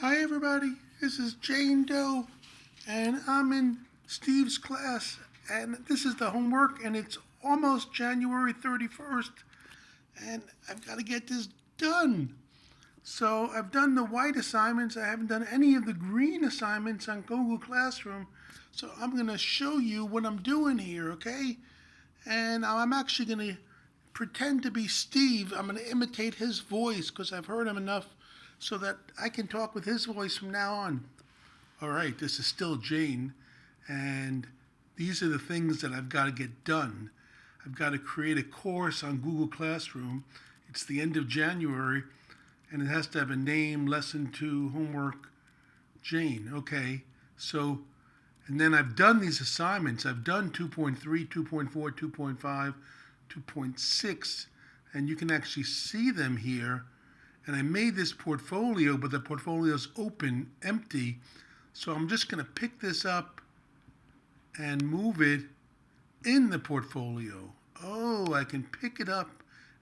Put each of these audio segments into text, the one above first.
Hi everybody, this is Jane Doe, and I'm in Steve's class, and this is the homework, and it's almost January 31st, and I've got to get this done. So I've done the white assignments, I haven't done any of the green assignments on Google Classroom, so I'm going to show you what I'm doing here, okay? And I'm actually going to pretend to be Steve. I'm going to imitate his voice because I've heard him enough so that I can talk with his voice from now on. All right, this is still Jane, and these are the things that I've got to get done. I've got to create a course on Google Classroom. It's the end of January, and it has to have a name, lesson 2, homework, Jane. Okay, so, and then I've done these assignments. I've done 2.3, 2.4, 2.5, 2.6, and you can actually see them here. And I made this portfolio, but the portfolio is open, empty. So I'm just going to pick this up and move it in the portfolio. Oh, I can pick it up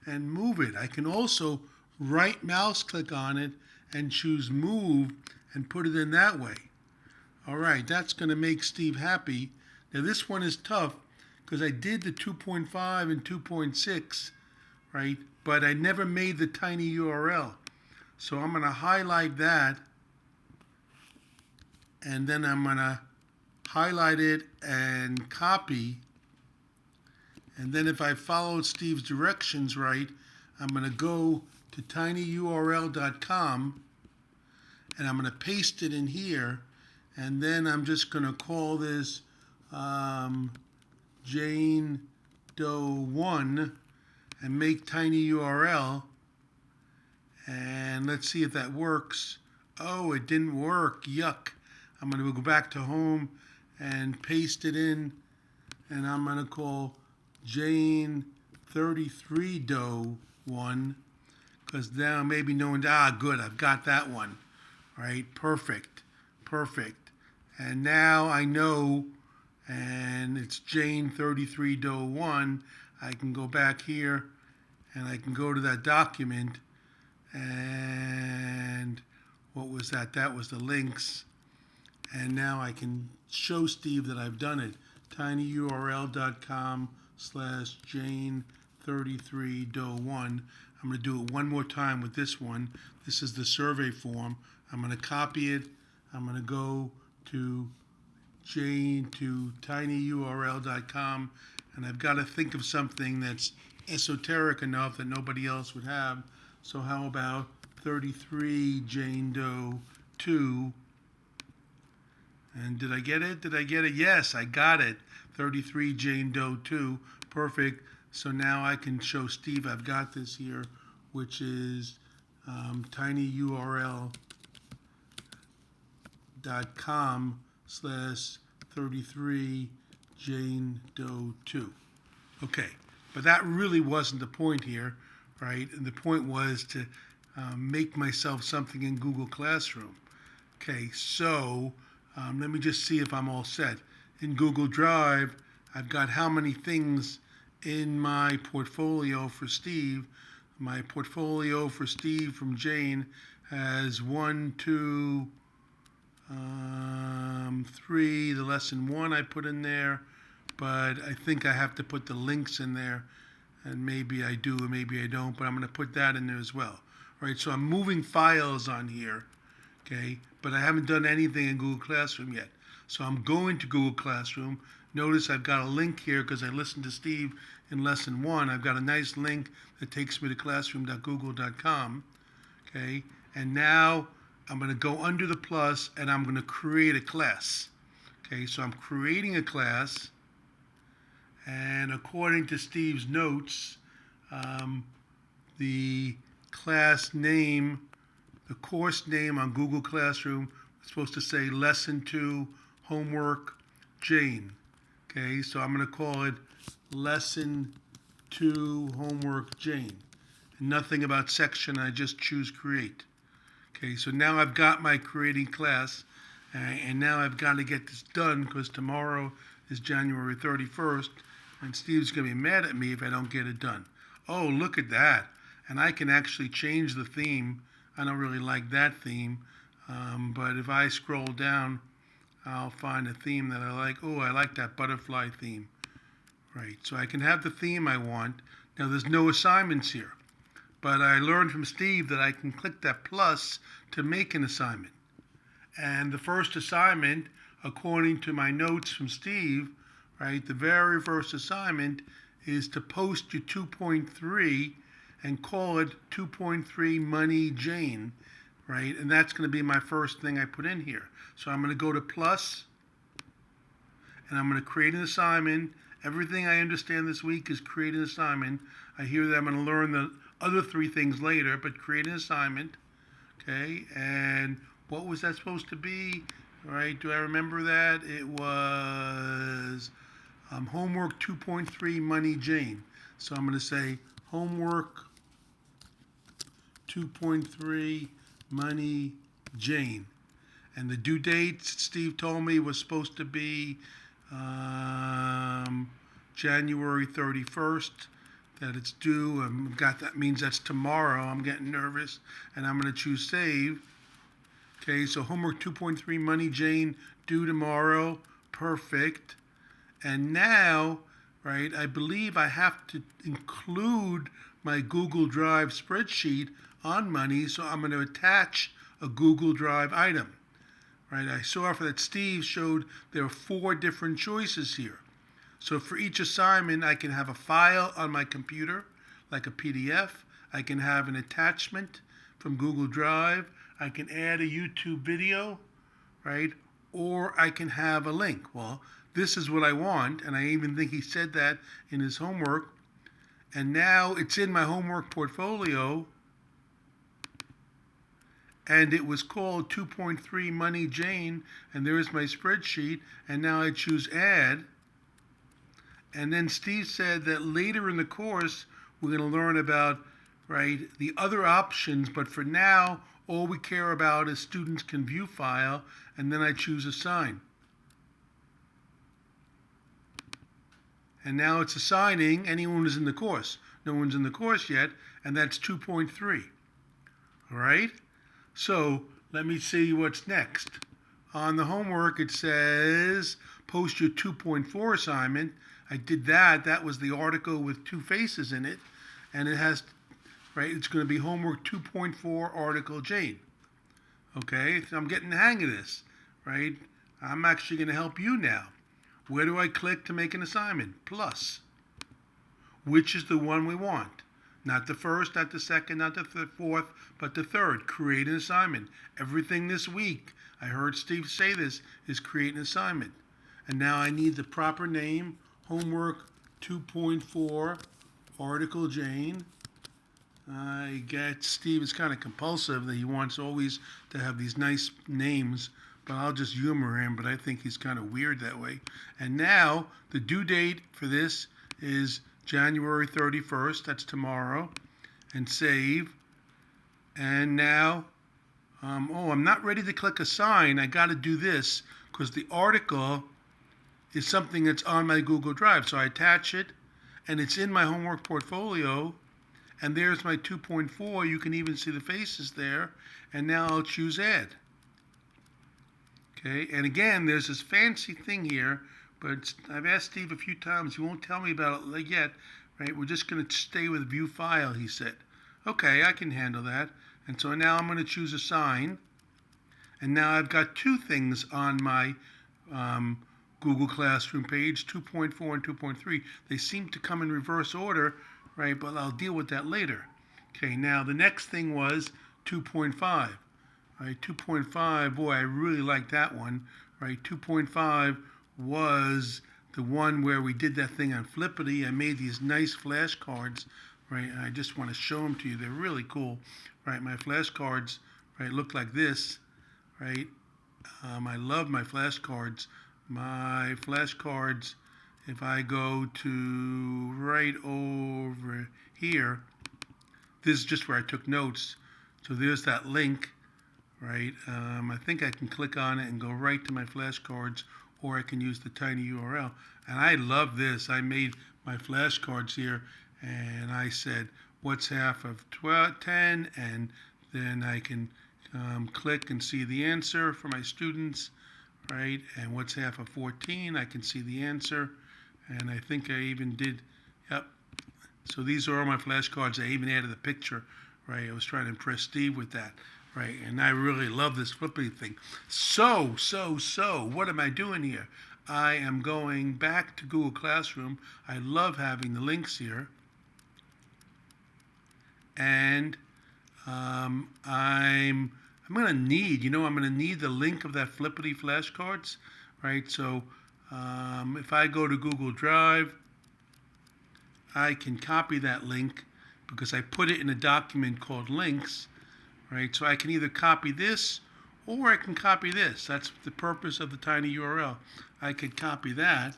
and move it. I can also right mouse click on it and choose move and put it in that way. All right, that's going to make Steve happy. Now this one is tough because I did the 2.5 and 2.6, right? But I never made the tiny URL. So I'm going to highlight that, and then I'm going to highlight it and copy. And then if I followed Steve's directions right, I'm going to go to tinyurl.com, and I'm going to paste it in here, and then I'm just going to call this Jane Doe 1 and make tiny URL, and let's see if that works. Oh, it didn't work. Yuck. I'm going to go back to home and paste it in, and I'm going to call Jane 33 Doe 1, because now maybe no one, good, I've got that one. All right, perfect. And now I know, and it's Jane 33 Doe 1. I can go back here and I can go to that document, and what was that? That was the links. And now I can show Steve that I've done it. tinyurl.com/Jane33Doe1. I'm going to do it one more time with this one. This is the survey form. I'm going to copy it. I'm going to go to tinyurl.com, and I've got to think of something that's esoteric enough that nobody else would have. So how about 33 Jane Doe 2? And did I get it? Yes, I got it. 33 Jane Doe 2. Perfect. So now I can show Steve I've got this here, which is tinyurl.com/33 Jane Doe 2. Okay, but that really wasn't the point here, right? And the point was to make myself something in Google Classroom. Okay, so let me just see if I'm all set. In Google Drive, I've got how many things in my portfolio for Steve. My portfolio for Steve from Jane has 1, 2, 3. The lesson 1 I put in there, but I think I have to put the links in there, and maybe I do or maybe I don't, but I'm going to put that in there as well. All right, so I'm moving files on here, okay, but I haven't done anything in Google Classroom yet. So I'm going to Google Classroom. Notice I've got a link here because I listened to Steve in lesson 1. I've got a nice link that takes me to classroom.google.com, okay, and now I'm going to go under the plus and I'm going to create a class. Okay, so I'm creating a class, and according to Steve's notes, the class name, the course name on Google Classroom is supposed to say Lesson 2 Homework Jane. Okay, so I'm going to call it Lesson 2 Homework Jane. And nothing about section, I just choose Create. Okay, so now I've got my creating class, and now I've got to get this done because tomorrow is January 31st, and Steve's going to be mad at me if I don't get it done. Oh, look at that. And I can actually change the theme. I don't really like that theme. But if I scroll down, I'll find a theme that I like. Oh, I like that butterfly theme. Right, so I can have the theme I want. Now there's no assignments here, but I learned from Steve that I can click that plus to make an assignment. And the first assignment, according to my notes from Steve, right, the very first assignment is to post your 2.3 and call it 2.3 Money Jane, right? And that's going to be my first thing I put in here. So I'm going to go to plus, and I'm going to create an assignment. Everything I understand this week is create an assignment. I hear that I'm going to learn the other three things later, but create an assignment, okay? And what was that supposed to be? All right, do I remember that? It was homework 2.3 Money Jane. So I'm going to say homework 2.3 Money Jane. And the due date, Steve told me, was supposed to be January 31st, that it's due. That means that's tomorrow. I'm getting nervous, and I'm going to choose save. Okay, so homework 2.3 Money Jane due tomorrow. Perfect. And now, right, I believe I have to include my Google Drive spreadsheet on money, so I'm going to attach a Google Drive item. Right, I saw that Steve showed there are 4 different choices here. So for each assignment, I can have a file on my computer, like a PDF. I can have an attachment from Google Drive. I can add a YouTube video, right? Or I can have a link. Well, this is what I want, and I even think he said that in his homework. And now it's in my homework portfolio, and it was called 2.3 Money Jane, and there's my spreadsheet, and now I choose add. And then Steve said that later in the course we're going to learn about, right, the other options, but for now all we care about is students can view file, and then I choose assign. And now it's assigning anyone who's in the course. No one's in the course yet, and that's 2.3. All right? So let me see what's next. On the homework, it says post your 2.4 assignment. I did that. That was the article with 2 faces in it. And it has, right, it's going to be homework 2.4 article Jane. Okay, so I'm getting the hang of this, right? I'm actually going to help you now. Where do I click to make an assignment? Plus. Which is the one we want? Not the first, not the second, not the fourth, but the third. Create an assignment. Everything this week, I heard Steve say this, is create an assignment. And now I need the proper name, homework 2.4, article Jane. I get Steve is kind of compulsive that he wants always to have these nice names, but I'll just humor him, but I think he's kind of weird that way. And now the due date for this is January 31st, that's tomorrow, and save. And now, I'm not ready to click assign. I got to do this because the article is something that's on my Google Drive. So I attach it, and it's in my homework portfolio, and there's my 2.4. You can even see the faces there, and now I'll choose add. Okay, and again, there's this fancy thing here, but I've asked Steve a few times. He won't tell me about it yet, right? We're just going to stay with view file, he said. Okay, I can handle that. And so now I'm going to choose assign. And now I've got 2 things on my Google Classroom page, 2.4 and 2.3. They seem to come in reverse order, right? But I'll deal with that later. Okay, now the next thing was 2.5. Right, 2.5, boy, I really like that one. Right, 2.5 was the one where we did that thing on Flippity. I made these nice flashcards, right? And I just want to show them to you. They're really cool, right? My flashcards, right, look like this, right? I love my flashcards. My flashcards, if I go to right over here, this is just where I took notes. So there's that link, right? I think I can click on it and go right to my flashcards, or I can use the tiny URL. And I love this. I made my flashcards here, and I said, what's half of 10? And then I can click and see the answer for my students, right? And what's half of 14? I can see the answer. And I think I even did, yep. So these are all my flashcards. I even added a picture, right? I was trying to impress Steve with that, right? And I really love this flipping thing. So, what am I doing here? I am going back to Google Classroom. I love having the links here. And I'm going to need, I'm going to need the link of that flippity flashcards, right? So if I go to Google Drive, I can copy that link because I put it in a document called links, right? So I can either copy this or I can copy this. That's the purpose of the tiny URL. I could copy that.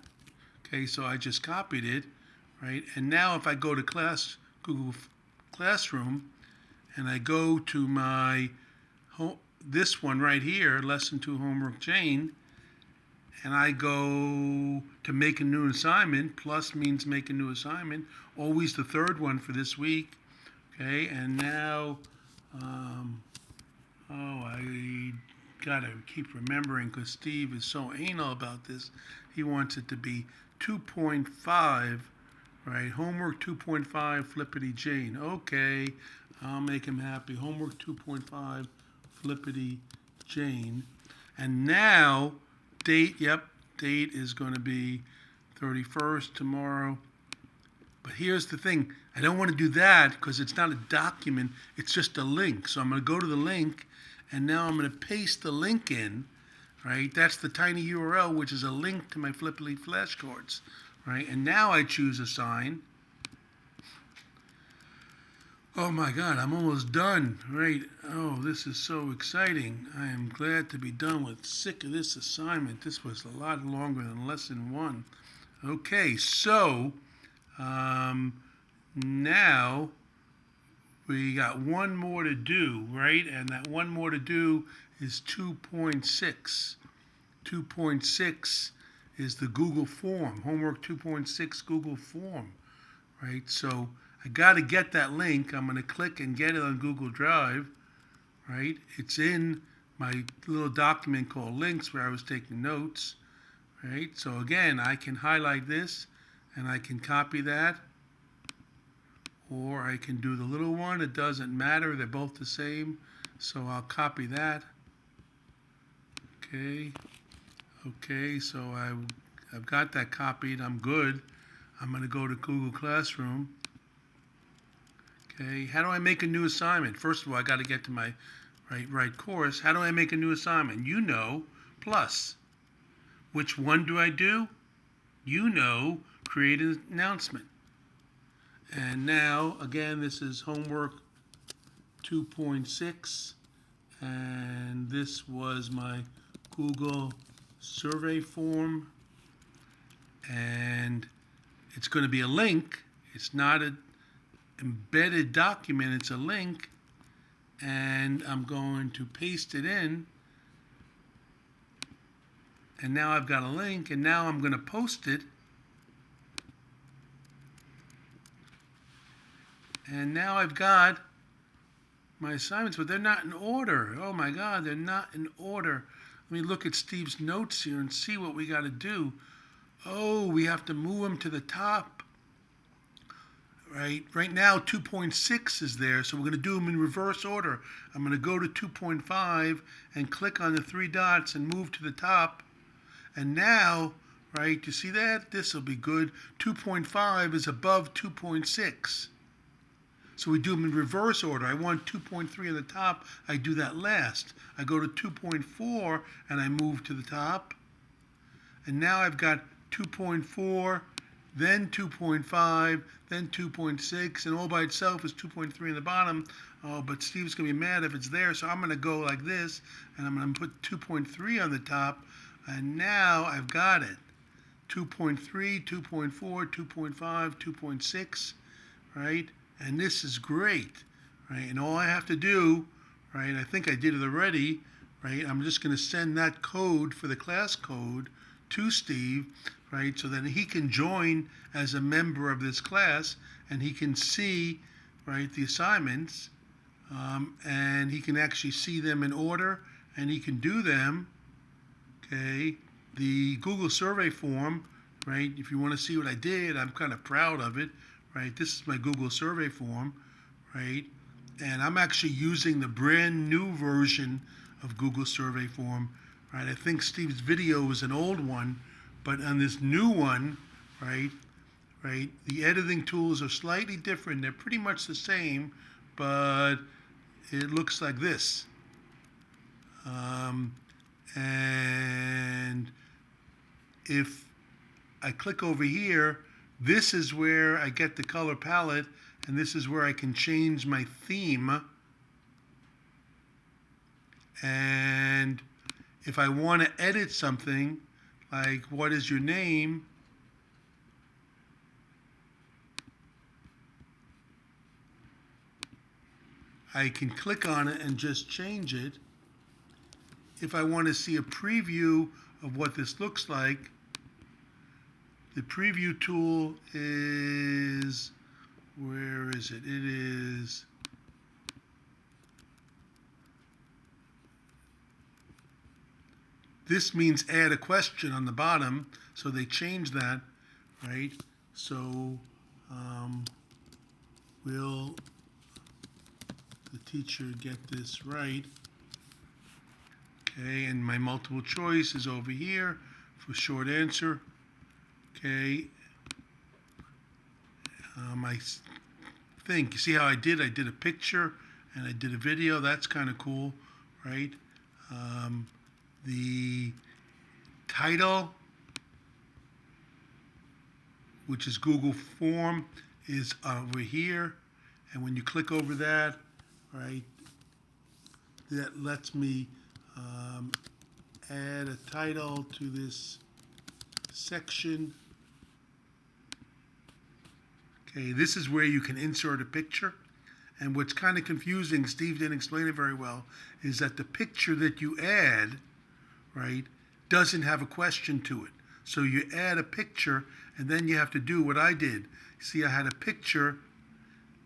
Okay, so I just copied it, right? And now if I go to Google Classroom, and I go to my this one right here, Lesson 2 Homework Jane, and I go to make a new assignment. Plus means make a new assignment. Always the third one for this week. Okay, and now, I gotta keep remembering because Steve is so anal about this. He wants it to be 2.5, right? Homework 2.5, Flippity Jane. Okay, I'll make him happy. Homework 2.5, Flippity Jane. And now, date is going to be 31st tomorrow. But here's the thing. I don't want to do that because it's not a document. It's just a link. So I'm going to go to the link, and now I'm going to paste the link in, right? That's the tiny URL, which is a link to my Flippity flashcards, right? And now I choose Assign. Oh my God, I'm almost done, right? Oh, this is so exciting. I am glad to be done with. Sick of this assignment. This was a lot longer than lesson 1. Okay, so now we got one more to do, right? And that one more to do is 2.6. 2.6 is the Google form, homework 2.6 Google form, right? So I got to get that link. I'm going to click and get it on Google Drive, right? It's in my little document called links where I was taking notes, right? So again, I can highlight this and I can copy that, or I can do the little one. It doesn't matter. They're both the same. So I'll copy that. Okay, so I've got that copied. I'm good. I'm going to go to Google Classroom. Okay, how do I make a new assignment? First of all, I got to get to my right course. How do I make a new assignment? Plus. Which one do I do? Create an announcement. And now, again, this is homework 2.6, and this was my Google survey form, and it's going to be a link. It's not an embedded document, it's a link, and I'm going to paste it in, and now I've got a link, and now I'm going to post it, and now I've got my assignments, but they're not in order. Oh my God, they're not in order. Let me look at Steve's notes here and see what we got to do. Oh, we have to move them to the top. Right now 2.6 is there, so we're going to do them in reverse order. I'm going to go to 2.5 and click on the 3 dots and move to the top. And now, right, you see that? This will be good. 2.5 is above 2.6. So we do them in reverse order. I want 2.3 at the top. I do that last. I go to 2.4 and I move to the top. And now I've got 2.4, then 2.5, then 2.6, and all by itself is 2.3 in the bottom. Oh, but Steve's going to be mad if it's there, so I'm going to go like this, and I'm going to put 2.3 on the top, and now I've got it. 2.3, 2.4, 2.5, 2.6, right? And this is great, right? And all I have to do, right, I think I did it already, right? I'm just going to send that code for the class code to Steve, right, so that he can join as a member of this class and he can see, right, the assignments, and he can actually see them in order, and he can do them. Okay, the Google survey form, right? If you want to see what I did, I'm kind of proud of it, right? This is my Google survey form, right? And I'm actually using the brand new version of Google survey form, right? I think Steve's video was an old one, but on this new one, right, the editing tools are slightly different. They're pretty much the same, but it looks like this. And if I click over here, this is where I get the color palette, and this is where I can change my theme. And if I want to edit something, like what is your name, I can click on it and just change it. If I want to see a preview of what this looks like, the preview tool is, where is it? It is, this means add a question on the bottom, so they changed that, right? So will the teacher get this right? Okay, and my multiple choice is over here for short answer. Okay, I think, you see how I did a picture and I did a video. That's kind of cool, right? The title, which is Google Form, is over here, and when you click over that, right, that lets me add a title to this section. Okay, this is where you can insert a picture. And what's kind of confusing, Steve didn't explain it very well, is that the picture that you add, right, doesn't have a question to it. So you add a picture, and then you have to do what I did. See, I had a picture,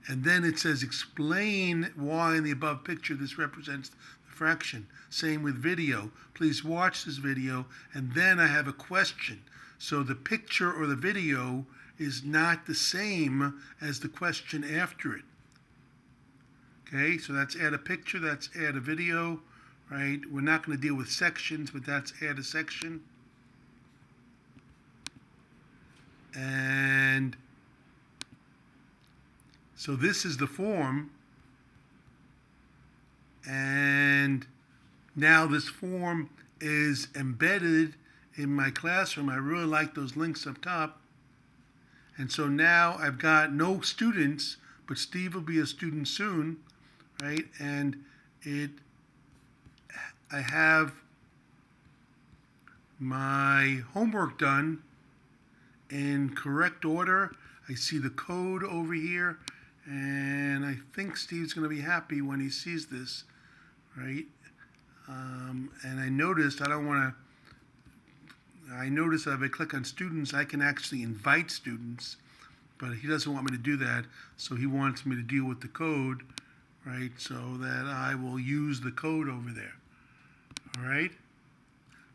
and then it says explain why in the above picture this represents the fraction. Same with video. Please watch this video, and then I have a question. So the picture or the video is not the same as the question after it. Okay, so that's add a picture, that's add a video, right? We're not going to deal with sections, but that's add a section. And so this is the form, and now this form is embedded in my classroom. I really like those links up top. And so now I've got no students, but Steve will be a student soon, right? And I have my homework done in correct order. I see the code over here, and I think Steve's going to be happy when he sees this, right? And I noticed that if I click on students, I can actually invite students, but he doesn't want me to do that, so he wants me to deal with the code, right, so that I will use the code over there. All right?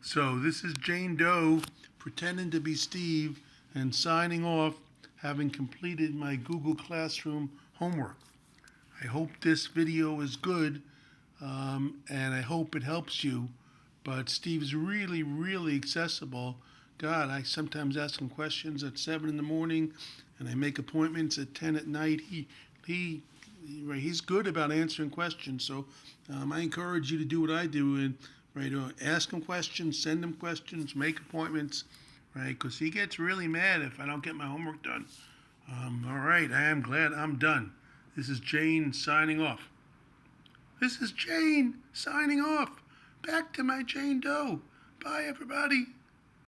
So this is Jane Doe pretending to be Steve and signing off, having completed my Google Classroom homework. I hope this video is good, and I hope it helps you. But Steve's really, really accessible. God, I sometimes ask him questions at 7 in the morning, and I make appointments at 10 at night. He's good about answering questions. So I encourage you to do what I do and ask him questions, send him questions, make appointments, right? Because he gets really mad if I don't get my homework done. All right, I am glad I'm done. This is Jane signing off. This is Jane signing off. Back to my Jane Doe. Bye, everybody.